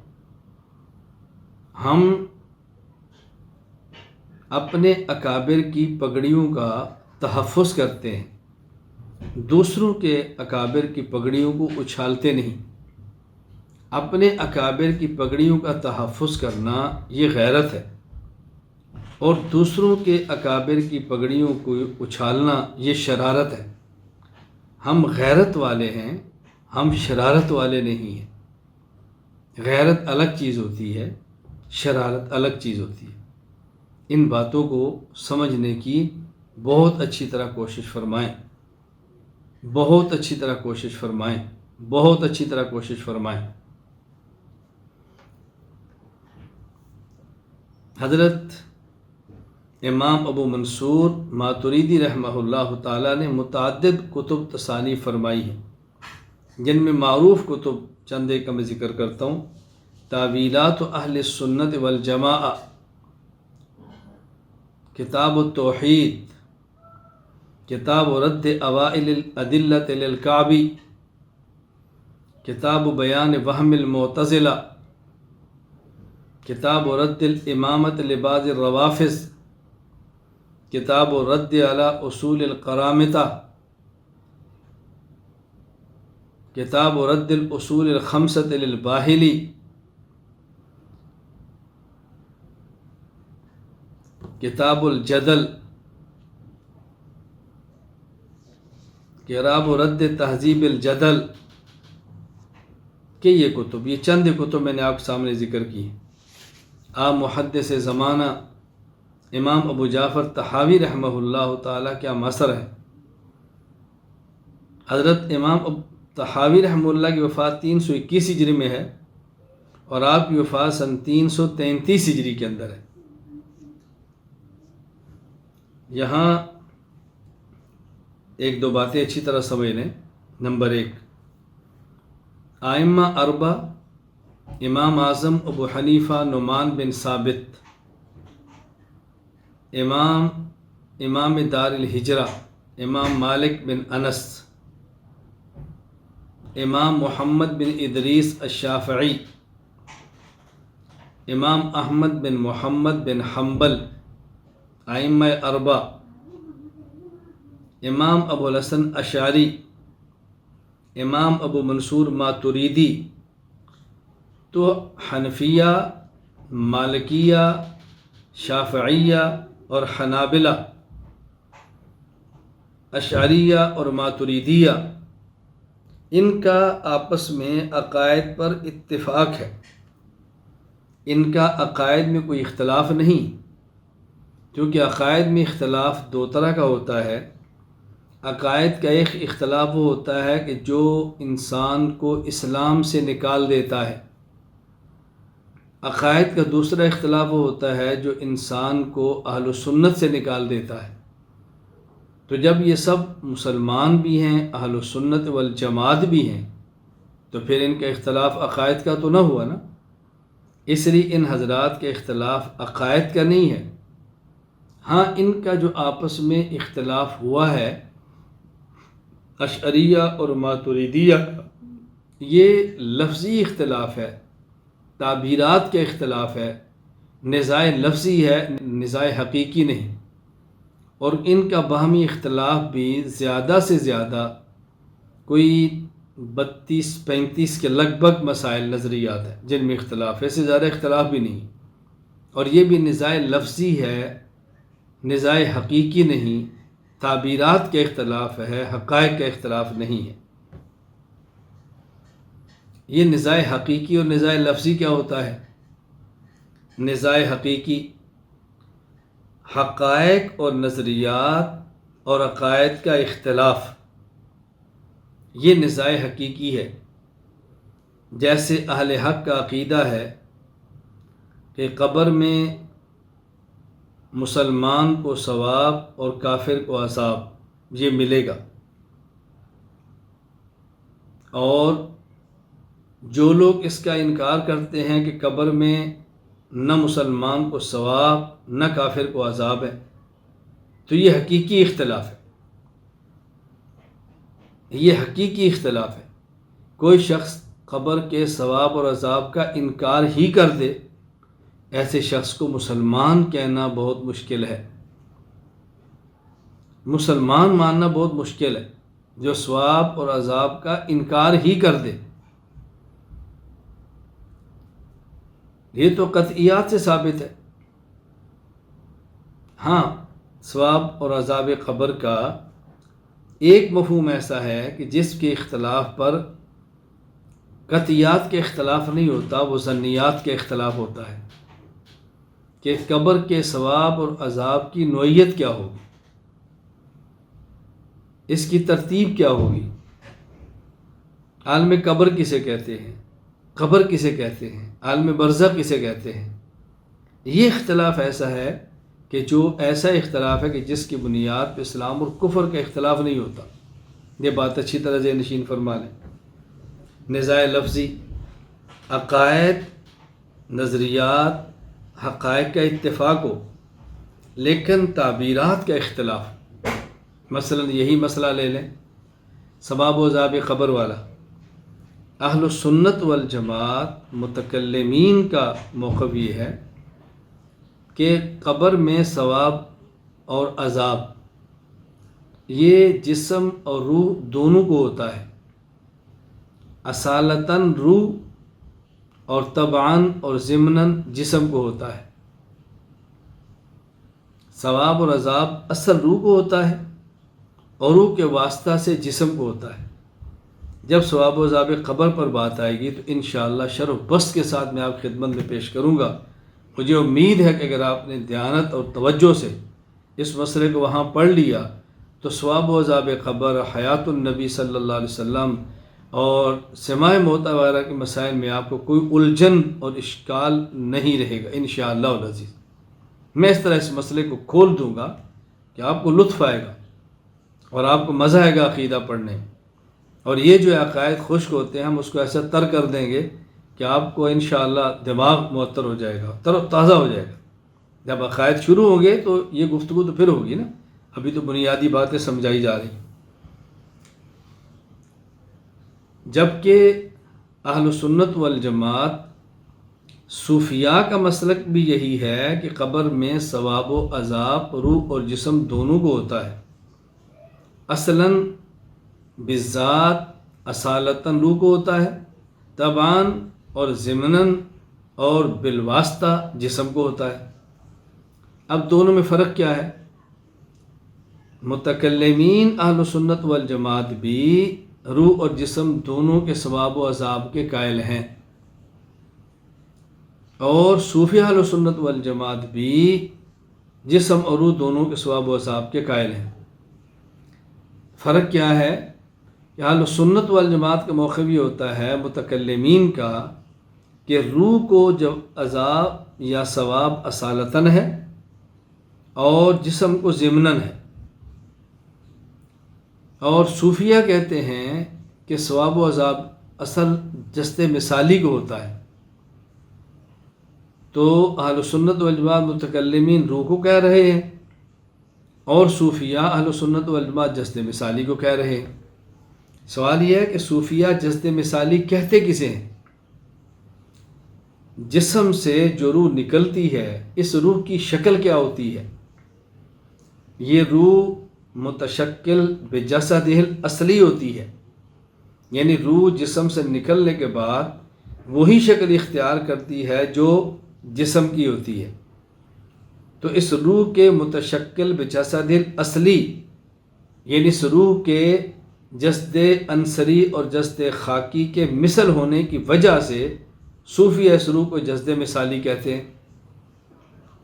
ہم اپنے اکابر کی پگڑیوں کا تحفظ کرتے ہیں، دوسروں کے اکابر کی پگڑیوں کو اچھالتے نہیں۔ اپنے اکابر کی پگڑیوں کا تحفظ کرنا یہ غیرت ہے، اور دوسروں کے اکابر کی پگڑیوں کو اچھالنا یہ شرارت ہے۔ ہم غیرت والے ہیں، ہم شرارت والے نہیں ہیں۔ غیرت الگ چیز ہوتی ہے، شرارت الگ چیز ہوتی ہے۔ ان باتوں کو سمجھنے کی بہت اچھی طرح کوشش فرمائیں، بہت اچھی طرح کوشش فرمائیں، بہت اچھی طرح کوشش فرمائیں۔ حضرت امام ابو منصور ماتریدی رحمہ اللہ تعالیٰ نے متعدد کتب تصانیف فرمائی ہیں، جن میں معروف کتب چند ایک کا میں ذکر کرتا ہوں۔ تعویلات اہل السنت والجماعہ، کتاب التوحید، کتاب رد اوائل الادلۃ للکعبی، کتاب بیان وہم المعتزلہ، کتاب رد الامامۃ لبعض الروافض، کتاب رد علی اصول القرامطہ، کتاب رد الاصول الخمسۃ للباہلی، کتاب الجدل، کتاب رد تہذیب الجدل کہ یہ کتب، یہ چند کتب میں نے آپ کے سامنے ذکر کی ہیں۔ آپ محدث زمانہ امام ابو جعفر طحاوی رحمہ اللہ تعالیٰ کیا مصر ہے۔ حضرت امام طحاوی رحمہ اللہ کی وفات 321 ہجری میں ہے، اور آپ کی وفات سن 333 ہجری کے اندر ہے۔ یہاں ایک دو باتیں اچھی طرح سمجھ لیں۔ نمبر 1، ائمہ اربع امام اعظم ابو حنیفہ نعمان بن ثابت، امام دار الہجرہ امام مالک بن انس، امام محمد بن ادریس الشافعی، امام احمد بن محمد بن حنبل، ائمہ اربع، امام ابو الحسن اشعری، امام ابو منصور ماتریدی۔ تو حنفیہ، مالکیہ، شافعیہ اور حنابلہ، اشعریہ اور ماتریدیہ، ان کا آپس میں عقائد پر اتفاق ہے۔ ان کا عقائد میں کوئی اختلاف نہیں، کیونکہ عقائد میں اختلاف دو طرح کا ہوتا ہے۔ عقائد کا ایک اختلاف وہ ہوتا ہے کہ جو انسان کو اسلام سے نکال دیتا ہے۔ عقائد کا دوسرا اختلاف وہ ہوتا ہے جو انسان کو اہل سنت سے نکال دیتا ہے۔ تو جب یہ سب مسلمان بھی ہیں، اہل سنت والجماعت بھی ہیں، تو پھر ان کا اختلاف عقائد کا تو نہ ہوا نا۔ اس لیے ان حضرات کا اختلاف عقائد کا نہیں ہے۔ ہاں، ان کا جو آپس میں اختلاف ہوا ہے اشعریہ اور ماتریدیہ کا یہ لفظی اختلاف ہے، تعبیرات کے اختلاف ہے، نزاع لفظی ہے، نزاع حقیقی نہیں، اور ان کا باہمی اختلاف بھی زیادہ سے زیادہ کوئی 32-35 کے لگ بھگ مسائل نظریات ہیں جن میں اختلاف ہے، اس سے زیادہ اختلاف بھی نہیں، اور یہ بھی نزاع لفظی ہے، نزاع حقیقی نہیں، تعبیرات کے اختلاف ہے، حقائق کا اختلاف نہیں ہے۔ یہ نزاع حقیقی اور نزاع لفظی کیا ہوتا ہے؟ نزاع حقیقی حقائق اور نظریات اور عقائد کا اختلاف، یہ نزاع حقیقی ہے۔ جیسے اہل حق کا عقیدہ ہے کہ قبر میں مسلمان کو ثواب اور کافر کو عذاب یہ ملے گا، اور جو لوگ اس کا انکار کرتے ہیں کہ قبر میں نہ مسلمان کو ثواب نہ کافر کو عذاب ہے، تو یہ حقیقی اختلاف ہے، یہ حقیقی اختلاف ہے۔ کوئی شخص قبر کے ثواب اور عذاب کا انکار ہی کر دے، ایسے شخص کو مسلمان کہنا بہت مشکل ہے، مسلمان ماننا بہت مشکل ہے جو ثواب اور عذاب کا انکار ہی کر دے۔ یہ تو قطعیات سے ثابت ہے۔ ہاں، ثواب اور عذاب قبر کا ایک مفہوم ایسا ہے کہ جس کے اختلاف پر قطعیات کے اختلاف نہیں ہوتا، وہ ظنیات کے اختلاف ہوتا ہے کہ قبر کے ثواب اور عذاب کی نوعیت کیا ہوگی، اس کی ترتیب کیا ہوگی، عالم قبر کسے کہتے ہیں، قبر کسے کہتے ہیں، عالم برزخ کسے کہتے ہیں۔ یہ اختلاف ایسا ہے کہ جو ایسا اختلاف ہے کہ جس کی بنیاد پہ اسلام اور کفر کا اختلاف نہیں ہوتا۔ یہ بات اچھی طرح ذہن نشین فرما لیں۔ نزاع لفظی عقائد، نظریات، حقائق کا اتفاق ہو، لیکن تعبیرات کا اختلاف۔ مثلا یہی مسئلہ لے لیں، ثواب و عذاب قبر والا۔ اہل السنت والجماعت متکلمین کا موقف یہ ہے کہ قبر میں ثواب اور عذاب یہ جسم اور روح دونوں کو ہوتا ہے، اصالتاً روح اور طبعاً اور ضمناً جسم کو ہوتا ہے۔ ثواب اور عذاب اصل روح کو ہوتا ہے اور روح کے واسطہ سے جسم کو ہوتا ہے۔ جب ثواب و عذاب قبر پر بات آئے گی تو انشاءاللہ شرح و بسط کے ساتھ میں آپ کی خدمت میں پیش کروں گا۔ مجھے امید ہے کہ اگر آپ نے دیانت اور توجہ سے اس مسئلے کو وہاں پڑھ لیا تو ثواب و عذاب قبر، حیات النبی صلی اللہ علیہ وسلم اور سماع موت وغیرہ کے مسائل میں آپ کو کوئی الجھن اور اشکال نہیں رہے گا انشاءاللہ العزیز۔ میں اس طرح اس مسئلے کو کھول دوں گا کہ آپ کو لطف آئے گا اور آپ کو مزہ آئے گا عقیدہ پڑھنے میں، اور یہ جو عقائد خشک ہوتے ہیں ہم اس کو ایسا تر کر دیں گے کہ آپ کو انشاءاللہ دماغ معطر ہو جائے گا، تر و تازہ ہو جائے گا۔ جب عقائد شروع ہوں گے تو یہ گفتگو تو پھر ہوگی نا، ابھی تو بنیادی باتیں سمجھائی جا رہی۔ جبکہ اہل سنت والجماعت صوفیاء کا مسلک بھی یہی ہے کہ قبر میں ثواب و عذاب روح اور جسم دونوں کو ہوتا ہے، اصلاً بالذات اصالتاً روح کو ہوتا ہے، طبعاً اور ضمناً اور بالواسطہ جسم کو ہوتا ہے۔ اب دونوں میں فرق کیا ہے؟ متکلمین اہل سنت والجماعت بھی روح اور جسم دونوں کے ثواب و عذاب کے قائل ہیں، اور صوفی اہل سنت والجماعت بھی جسم اور روح دونوں کے ثواب و عذاب کے قائل ہیں۔ فرق کیا ہے کہ اہل سنت والجماعت کا موقف یہ ہوتا ہے متکلمین کا کہ روح کو جب عذاب یا ثواب اصالتاً ہے اور جسم کو ضمناً ہے، اور صوفیہ کہتے ہیں کہ ثواب و عذاب اصل جست مثالی کو ہوتا ہے۔ تو اہل سنت والجماعت متکلمین روح کو کہہ رہے ہیں اور صوفیہ اہل سنت والجماعت جست مثالی کو کہہ رہے ہیں۔ سوال یہ ہے کہ صوفیہ جسد مثالی کہتے کسے ہیں؟ جسم سے جو روح نکلتی ہے اس روح کی شکل کیا ہوتی ہے؟ یہ روح متشکل بجسدہ الاصلی ہوتی ہے، یعنی روح جسم سے نکلنے کے بعد وہی شکل اختیار کرتی ہے جو جسم کی ہوتی ہے۔ تو اس روح کے متشکل بجسد الاصلی یعنی اس روح کے جسد عنصری اور جسد خاکی کے مثل ہونے کی وجہ سے صوفیہ اس روح کو جسد مثالی کہتے ہیں۔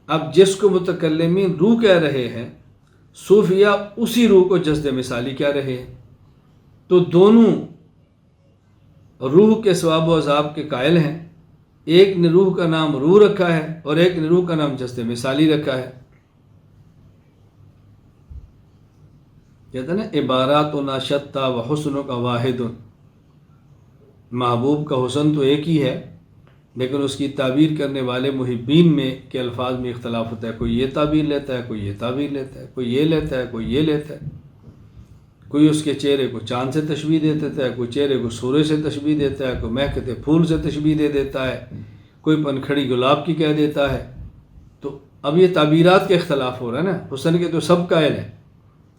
اب جس کو متکلمین روح کہہ رہے ہیں، صوفیہ اسی روح کو جسد مثالی کہہ رہے ہیں۔ تو دونوں روح کے ثواب و عذاب کے قائل ہیں۔ ایک نے روح کا نام روح رکھا ہے اور ایک نے روح کا نام جسد مثالی رکھا ہے۔ کہتے ہیں نا عباراتنا شتیٰ و حسن کا واحد، محبوب کا حسن تو ایک ہی ہے لیکن اس کی تعبیر کرنے والے محبین میں کے الفاظ میں اختلاف ہوتا ہے۔ کوئی یہ تعبیر لیتا ہے، کوئی یہ تعبیر لیتا ہے، کوئی یہ لیتا ہے، کوئی یہ لیتا ہے۔ کوئی اس کے چہرے کو چاند سے تشبیہ دے دیتا ہے، کوئی چہرے کو سورج سے تشبیہ دیتا ہے، کوئی مہکتے پھول سے تشبیہ دے دیتا ہے، کوئی پنکھڑی گلاب کی کہہ دیتا ہے۔ تو اب یہ تعبیرات کا اختلاف ہو رہا ہے نا۔ حسن کے تو سب قائل ہیں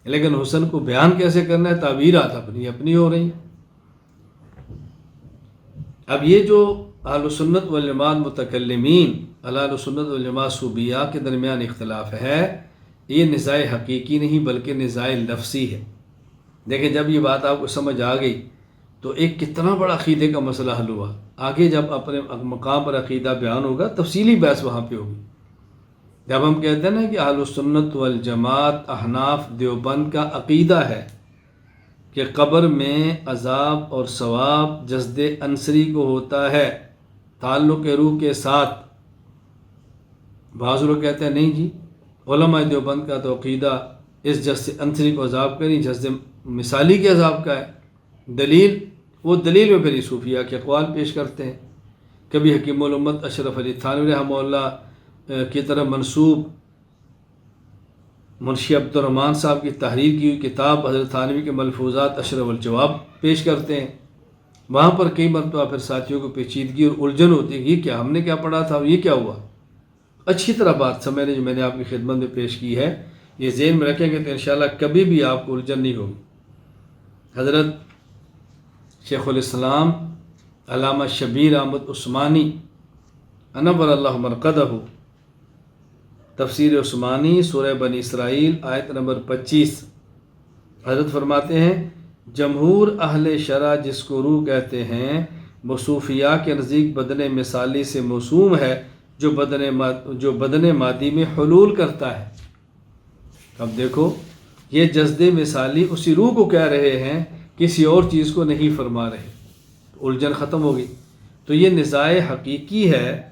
لیکن حسن کو بیان کیسے کرنا ہے، تعبیرات اپنی اپنی ہو رہی ہیں۔ اب یہ جو اہل سنت والجماعت متکلمین اہل سنت والجماعت صوفیہ کے درمیان اختلاف ہے، یہ نزاع حقیقی نہیں بلکہ نزاع لفظی ہے۔ دیکھیں جب یہ بات آپ کو سمجھ آ گئی تو ایک کتنا بڑا عقیدے کا مسئلہ حل ہوا۔ آگے جب اپنے مقام پر عقیدہ بیان ہوگا تفصیلی بحث وہاں پہ ہوگی۔ جب ہم کہتے ہیں نا کہ اہل سنت والجماعت احناف دیوبند کا عقیدہ ہے کہ قبر میں عذاب اور ثواب جسد عنصری کو ہوتا ہے تعلق روح کے ساتھ، بعض لوگ کہتے ہیں نہیں جی علماء دیوبند کا تو عقیدہ اس جسد عنصری کو عذاب کا نہیں، جسد مثالی کے عذاب کا ہے۔ دلیل وہ دلیل میں پھر یہ صوفیہ کے اقوال پیش کرتے ہیں۔ کبھی حکیم الامت اشرف علی تھانوی رحمہ اللہ کی طرف منسوب منشی عبد الرحمن صاحب کی تحریر کی ہوئی کتاب حضرت تھانوی کے ملفوظات اشرف الجواب پیش کرتے ہیں۔ وہاں پر کئی مرتبہ پھر ساتھیوں کو پیچیدگی اور الجھن ہوتی ہے، یہ کیا ہم نے کیا پڑھا تھا، یہ کیا ہوا۔ اچھی طرح بات سمجھنے جو میں نے آپ کی خدمت میں پیش کی ہے، یہ ذہن میں رکھیں گے تو انشاءاللہ کبھی بھی آپ کو الجھن نہیں ہوگی۔ حضرت شیخ الاسلام علامہ شبیر احمد عثمانی انور اللہ مرقدہ تفسیر عثمانی سورہ بنی اسرائیل آیت نمبر 25 حضرت فرماتے ہیں جمہور اہل شرع جس کو روح کہتے ہیں وہ صوفیاء کے نزدیک بدن مثالی سے موسوم ہے جو بدن مادی میں حلول کرتا ہے۔ اب دیکھو یہ جسد مثالی اسی روح کو کہہ رہے ہیں، کسی اور چیز کو نہیں فرما رہے، الجھن ختم ہوگی۔ تو یہ نزاع حقیقی ہے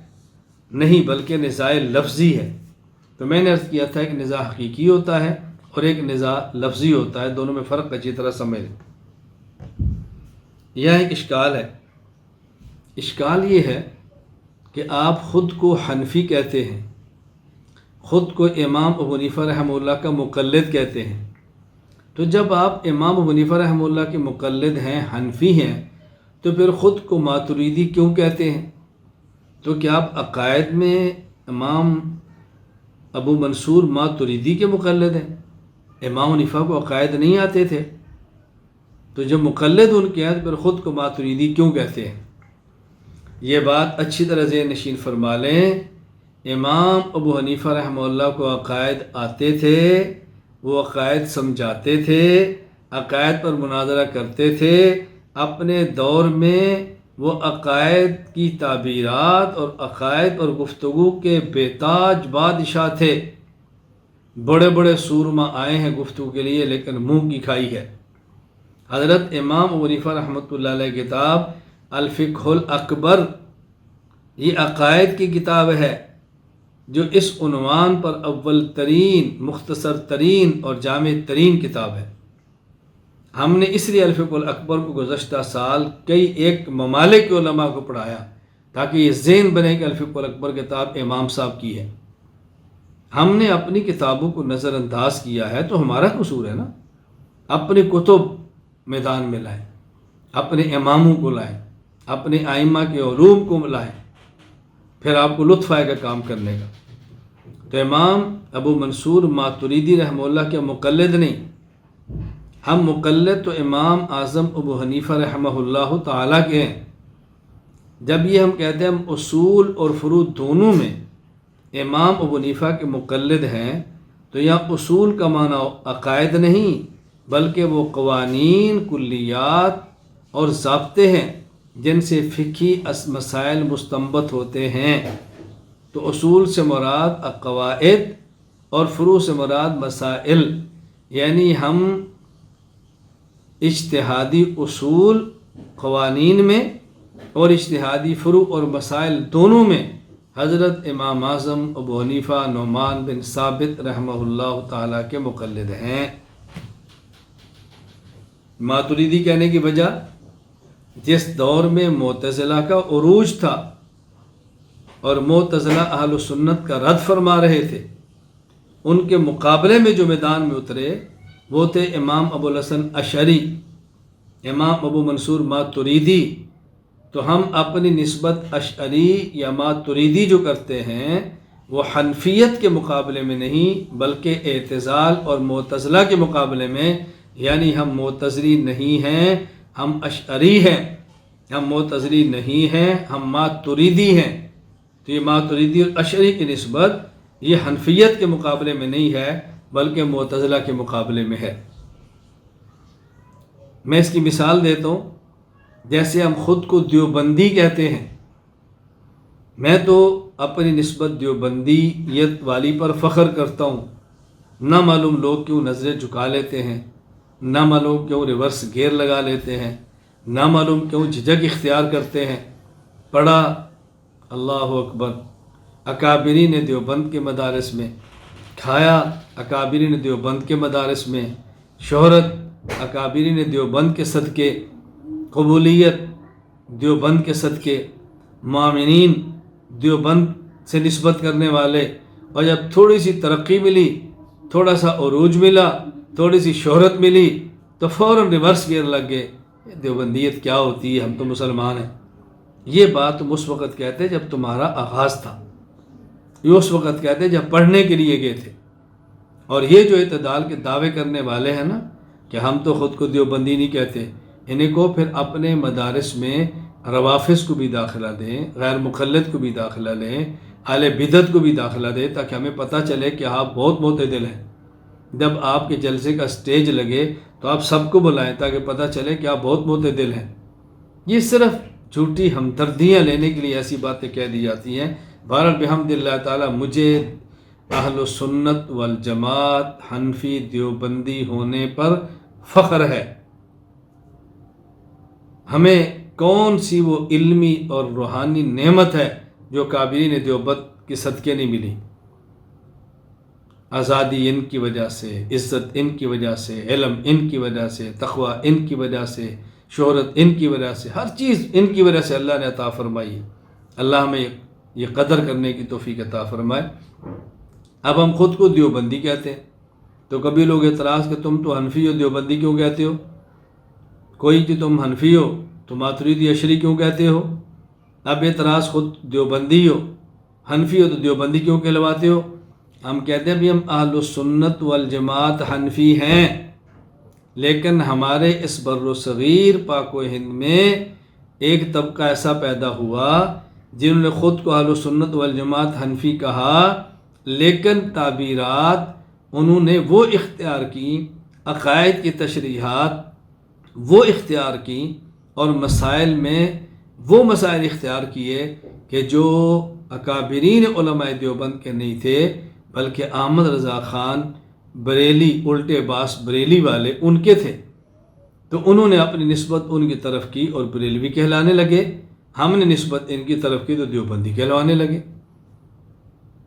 نہیں بلکہ نزاع لفظی ہے۔ تو میں نے عرض کیا تھا ایک نزاع حقیقی ہوتا ہے اور ایک نزاع لفظی ہوتا ہے، دونوں میں فرق اچھی طرح سمجھ لیں۔ یہ ایک اشکال ہے۔ اشکال یہ ہے کہ آپ خود کو حنفی کہتے ہیں، خود کو امام ابو حنیفہ رحمہ اللہ کا مقلد کہتے ہیں۔ تو جب آپ امام ابو حنیفہ رحمہ اللہ کے مقلد ہیں، حنفی ہیں، تو پھر خود کو ماتریدی کیوں کہتے ہیں؟ تو کیا آپ عقائد میں امام ابو منصور ماتریدی کے مقلد ہیں؟ امام حنیفہ کو عقائد نہیں آتے تھے، تو جب مقلد ان کے ہیں تو پھر خود کو ماتریدی کیوں کہتے ہیں؟ یہ بات اچھی طرح ذہن نشین فرما لیں۔ امام ابو حنیفہ رحمہ اللہ کو عقائد آتے تھے، وہ عقائد سمجھاتے تھے، عقائد پر مناظرہ کرتے تھے۔ اپنے دور میں وہ عقائد کی تعبیرات اور عقائد اور گفتگو کے بے تاج بادشاہ تھے۔ بڑے بڑے سورما آئے ہیں گفتگو کے لیے لیکن منہ کی کھائی ہے۔ حضرت امام ابو حنیفہ رحمۃ اللہ علیہ کتاب الفقہ الاکبر یہ عقائد کی کتاب ہے جو اس عنوان پر اول ترین، مختصر ترین اور جامع ترین کتاب ہے۔ ہم نے اس لیے الفقہ الاکبر کو گزشتہ سال کئی ایک ممالک کے علماء کو پڑھایا تاکہ یہ ذہن بنے کہ الفقہ الاکبر کتاب امام صاحب کی ہے۔ ہم نے اپنی کتابوں کو نظر انداز کیا ہے تو ہمارا قصور ہے نا، اپنی کتب میدان میں لائیں۔ اپنے اماموں کو لائیں، اپنے ائمہ کے علوم کو لائیں، پھر آپ کو لطف آئے گا کام کرنے کا۔ تو امام ابو منصور ماتریدی رحمہ اللہ کے مقلد نہیں، ہم مقلد تو امام اعظم ابو حنیفہ رحمہ اللہ تعالیٰ کے ہیں۔ جب یہ ہم کہتے ہیں ہم اصول اور فروع دونوں میں امام ابو حنیفہ کے مقلد ہیں، تو یہاں اصول کا معنی عقائد نہیں، بلکہ وہ قوانین، کلیات اور ضابطے ہیں جن سے فقہی مسائل مستنبط ہوتے ہیں۔ تو اصول سے مراد قواعد اور فروع سے مراد مسائل، یعنی ہم اجتہادی اصول قوانین میں اور اجتہادی فروع اور مسائل دونوں میں حضرت امام اعظم ابو حنیفہ نعمان بن ثابت رحمہ اللہ تعالیٰ کے مقلد ہیں۔ ماتریدی کہنے کی وجہ، جس دور میں معتزلہ کا عروج تھا اور معتزلہ اہل سنت کا رد فرما رہے تھے، ان کے مقابلے میں جو میدان میں اترے وہ تھے امام ابو الحسن اشعری، امام ابو منصور ماتریدی۔ تو ہم اپنی نسبت اشعری یا ماتریدی جو کرتے ہیں وہ حنفیت کے مقابلے میں نہیں، بلکہ اعتزال اور معتزلہ کے مقابلے میں، یعنی ہم معتزلی نہیں ہیں، ہم اشعری ہیں، ہم معتزلی نہیں ہیں، ہم ماتریدی ہیں۔ تو یہ ماتریدی اور اشعری کی نسبت یہ حنفیت کے مقابلے میں نہیں ہے، بلکہ معتزلہ کے مقابلے میں ہے۔ میں اس کی مثال دیتا ہوں، جیسے ہم خود کو دیوبندی کہتے ہیں، میں تو اپنی نسبت دیوبندیت والی پر فخر کرتا ہوں، نہ معلوم لوگ کیوں نظریں جھکا لیتے ہیں، نہ معلوم کیوں ریورس گیئر لگا لیتے ہیں، نہ معلوم کیوں جھجک اختیار کرتے ہیں۔ پڑھا اللہ اکبر اکابرین دیوبند کے مدارس میں، کھایا اکابرین دیوبند کے مدارس میں، شہرت اکابرین دیوبند کے صدقے، قبولیت دیوبند کے صدقے، مومنین دیوبند سے نسبت کرنے والے، اور جب تھوڑی سی ترقی ملی، تھوڑا سا عروج ملا، تھوڑی سی شہرت ملی، تو فوراً ریورس گیئر لگ گئے، دیوبندیت کیا ہوتی ہے، ہم تو مسلمان ہیں۔ یہ بات تم اس وقت کہتے جب تمہارا آغاز تھا، یہ اس وقت کہتے جب پڑھنے کے لیے گئے تھے۔ اور یہ جو اعتدال کے دعوے کرنے والے ہیں نا کہ ہم تو خود کو دیوبندی نہیں کہتے، انہیں کو پھر اپنے مدارس میں روافظ کو بھی داخلہ دیں، غیر مقلد کو بھی داخلہ لیں، اہل بدعت کو بھی داخلہ دیں، تاکہ ہمیں پتہ چلے کہ آپ بہت معتدل ہیں۔ جب آپ کے جلسے کا سٹیج لگے تو آپ سب کو بلائیں تاکہ پتہ چلے کہ آپ بہت معتدل ہیں۔ یہ صرف جھوٹی ہمدردیاں لینے کے لیے ایسی باتیں کہہ دی جاتی ہیں۔ بہرحال بحمد اللہ تعالیٰ مجھے اہل سنت والجماعت حنفی دیوبندی ہونے پر فخر ہے۔ ہمیں کون سی وہ علمی اور روحانی نعمت ہے جو کابرین دیوبند کے صدقے نہیں ملی؟ آزادی ان کی وجہ سے، عزت ان کی وجہ سے، علم ان کی وجہ سے، تقوی ان کی وجہ سے، شہرت ان کی وجہ سے، ہر چیز ان کی وجہ سے اللہ نے عطا فرمائی ہے۔ اللہ ہمیں یہ قدر کرنے کی توفیق عطا فرمائے۔ اب ہم خود کو دیوبندی کہتے ہیں، تو کبھی لوگ اعتراض کہ تم تو حنفی ہو، دیوبندی کیوں کہتے ہو؟ کوئی کہ تم حنفی ہو تو ماتریدی اشعری کیوں کہتے ہو؟ اب اعتراض خود دیوبندی ہو، حنفی ہو تو دیوبندی کیوں کہلواتے ہو؟ ہم کہتے ہیں بھی ہم اہل سنت والجماعت حنفی ہیں، لیکن ہمارے اس بر و صغیر پاک و ہند میں ایک طبقہ ایسا پیدا ہوا جنہوں نے خود کو اہل سنت والجماعت حنفی کہا، لیکن تعبیرات انہوں نے وہ اختیار کی، عقائد کی تشریحات وہ اختیار کی، اور مسائل میں وہ مسائل اختیار کیے کہ جو اکابرین علماء دیوبند کے نہیں تھے، بلکہ احمد رضا خان بریلی، الٹے باس بریلی والے ان کے تھے۔ تو انہوں نے اپنی نسبت ان کی طرف کی اور بریلوی کہلانے لگے، ہم نے نسبت ان کی طرف کی تو دیوبندی کہلوانے لگے۔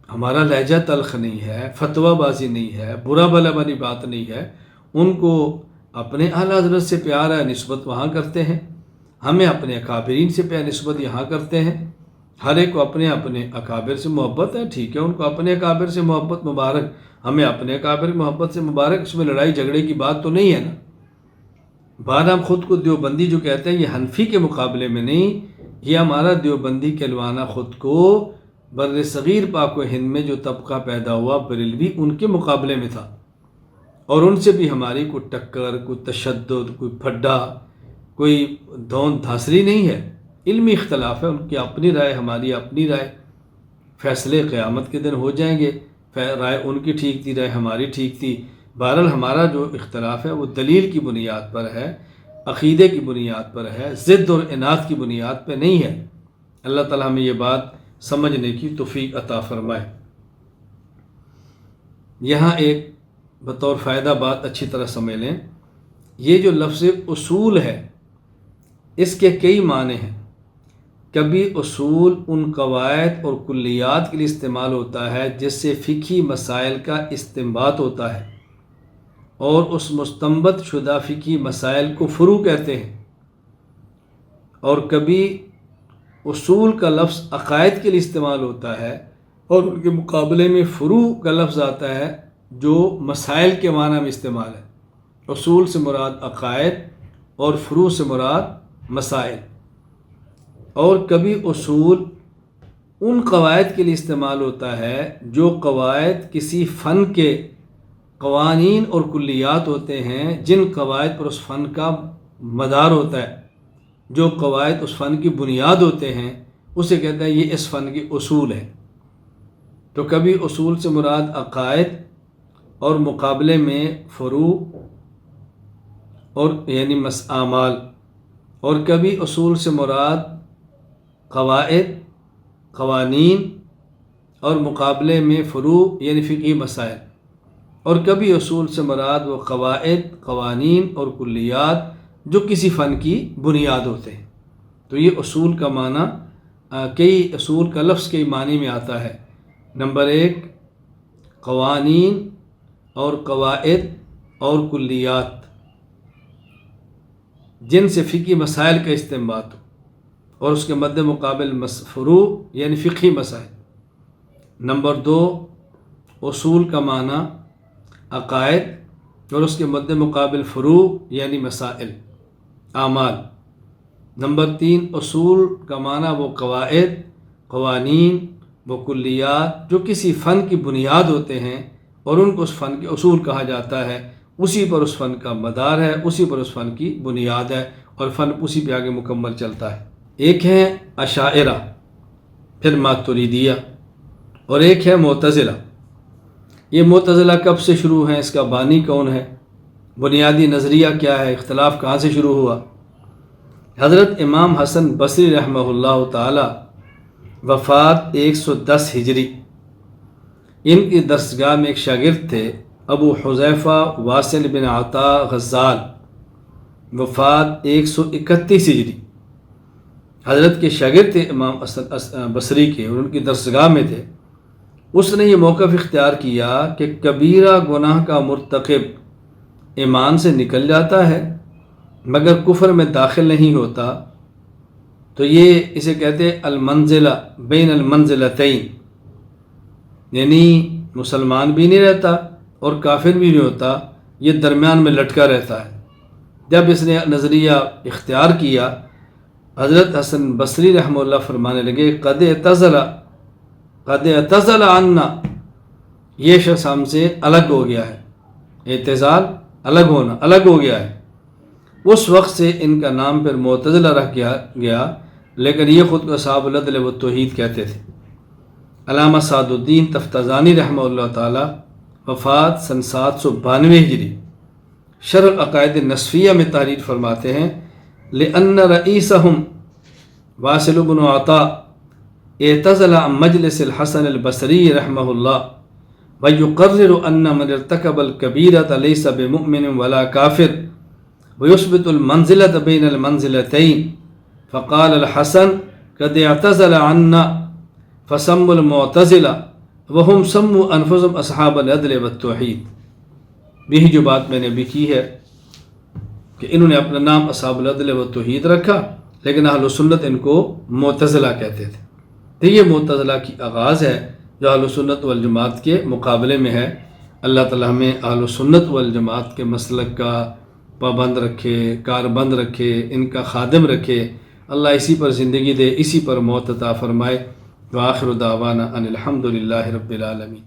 ہمارا لہجہ تلخ نہیں ہے، فتویٰ بازی نہیں ہے، برا بھلا والی بات نہیں ہے۔ ان کو اپنے اعلیٰ حضرت سے پیار ہے، نسبت وہاں کرتے ہیں، ہمیں اپنے اکابرین سے پیار نسبت یہاں کرتے ہیں۔ ہر ایک کو اپنے اپنے اکابر سے محبت ہے، ٹھیک ہے، ان کو اپنے اکابر سے محبت مبارک، ہمیں اپنے اکابر محبت سے مبارک، اس میں لڑائی جھگڑے کی بات تو نہیں ہے نا۔ بعد ہم خود کو دیوبندی جو کہتے ہیں، یہ حنفی کے مقابلے میں نہیں، یہ ہمارا دیوبندی کہلوانا خود کو بر صغیر پاک و ہند میں جو طبقہ پیدا ہوا بریلوی، ان کے مقابلے میں تھا، اور ان سے بھی ہماری کوئی ٹکر، کوئی تشدد، کوئی پھڈا، کوئی دھون دھاسری نہیں ہے، علمی اختلاف ہے، ان کی اپنی رائے، ہماری اپنی رائے، فیصلے قیامت کے دن ہو جائیں گے، رائے ان کی ٹھیک تھی، رائے ہماری ٹھیک تھی، بہرحال ہمارا جو اختلاف ہے وہ دلیل کی بنیاد پر ہے، عقیدے کی بنیاد پر ہے، ضد اور عناد کی بنیاد پہ نہیں ہے۔ اللہ تعالیٰ ہمیں یہ بات سمجھنے کی توفیق عطا فرمائے۔ یہاں ایک بطور فائدہ بات اچھی طرح سمجھ لیں، یہ جو لفظ اصول ہے اس کے کئی معنی ہیں۔ کبھی اصول ان قواعد اور کلیات کے لیے استعمال ہوتا ہے جس سے فقہی مسائل کا استنباط ہوتا ہے، اور اس مستنبط شدہ فقہی مسائل کو فروع کہتے ہیں، اور کبھی اصول کا لفظ عقائد کے لیے استعمال ہوتا ہے اور ان کے مقابلے میں فروع کا لفظ آتا ہے جو مسائل کے معنی میں استعمال ہے۔ اصول سے مراد عقائد اور فروع سے مراد مسائل۔ اور کبھی اصول ان قواعد کے لیے استعمال ہوتا ہے جو قواعد کسی فن کے قوانین اور کلیات ہوتے ہیں، جن قواعد پر اس فن کا مدار ہوتا ہے، جو قواعد اس فن کی بنیاد ہوتے ہیں، اسے کہتے ہیں یہ اس فن کی اصول ہے۔ تو کبھی اصول سے مراد عقائد اور مقابلے میں فروع اور یعنی اعمال، اور کبھی اصول سے مراد قواعد، قوانین، اور مقابلے میں فروع یعنی فقہی مسائل، اور کبھی اصول سے مراد وہ قواعد، قوانین اور کلیات جو کسی فن کی بنیاد ہوتے ہیں۔ تو یہ اصول کا معنی کئی اصول کا لفظ کئی معنی میں آتا ہے۔ نمبر 1 قوانین اور قواعد اور کلیات جن سے فقہی مسائل کا استنباط ہو، اور اس کے مد مقابل فروع یعنی فقہی مسائل۔ نمبر 2 اصول کا معنی عقائد اور اس کے مد مقابل فروع یعنی مسائل، اعمال۔ نمبر 3 اصول کا معنی وہ قواعد، قوانین، وہ کلیات جو کسی فن کی بنیاد ہوتے ہیں، اور ان کو اس فن کے اصول کہا جاتا ہے، اسی پر اس فن کا مدار ہے، اسی پر اس فن کی بنیاد ہے، اور فن اسی پہ آگے مکمل چلتا ہے۔ ایک ہے اشاعرہ، پھر ماتریدیہ، اور ایک ہے معتزلہ۔ یہ معتزلہ کب سے شروع ہیں، اس کا بانی کون ہے، بنیادی نظریہ کیا ہے، اختلاف کہاں سے شروع ہوا؟ حضرت امام حسن بصری رحمہ اللہ تعالی وفات 110 ہجری، ان کی درسگاہ میں ایک شاگرد تھے ابو حذیفہ واصل بن عطا غزال، وفات 131 ہجری۔ حضرت کے شاگرد تھے امام حسن بصری کے، اور ان کی درسگاہ میں تھے۔ اس نے یہ موقف اختیار کیا کہ کبیرہ گناہ کا مرتکب ایمان سے نکل جاتا ہے مگر کفر میں داخل نہیں ہوتا، تو یہ اسے کہتے ہیں المنزلہ بین المنزلتین، یعنی مسلمان بھی نہیں رہتا اور کافر بھی نہیں ہوتا، یہ درمیان میں لٹکا رہتا ہے۔ جب اس نے نظریہ اختیار کیا، حضرت حسن بصری رحمہ اللہ فرمانے لگے قد اعتزل عنا، یہ شخص ہم سے الگ ہو گیا ہے، اعتزال الگ ہونا، الگ ہو گیا ہے۔ اس وقت سے ان کا نام پھر معتزلہ رکھ گیا، لیکن یہ خود کو اصحاب العدل و توحید کہتے تھے۔ علامہ سعد الدین تفتزانی رحمہ اللہ تعالی وفات سن 792 ہجری، شرح العقائد النصفیہ میں تحریر فرماتے ہیں لأن رئیسہم واصل بن عطا اعتزل عن مجلس الحسن البصری رحمہ اللہ ويقرر ان من ارتكب الكبيرة ليس بمؤمن ولا كافر ويثبت المنزلة بين المنزلتين، فقال الحسن قد اعتزل عنا فسموا المعتزلة وهم سموا انفسهم اصحاب العدل والتوحید۔ یہی جو بات میں نے بھی کی ہے کہ انہوں نے اپنا نام اصحاب العدل والتوحید رکھا، لیکن اہل سنت ان کو معتزلہ کہتے تھے۔ تو یہ معتزلہ کی آغاز ہے جو اہل سنت والجماعت کے مقابلے میں ہے۔ اللہ تعالی ہمیں اہل سنت والجماعت کے مسلک کا پابند رکھے، کاربند رکھے، ان کا خادم رکھے۔ اللہ اسی پر زندگی دے، اسی پر موت عطا فرمائے۔ وآخر دعوانا ان الحمد للہ رب العالمین۔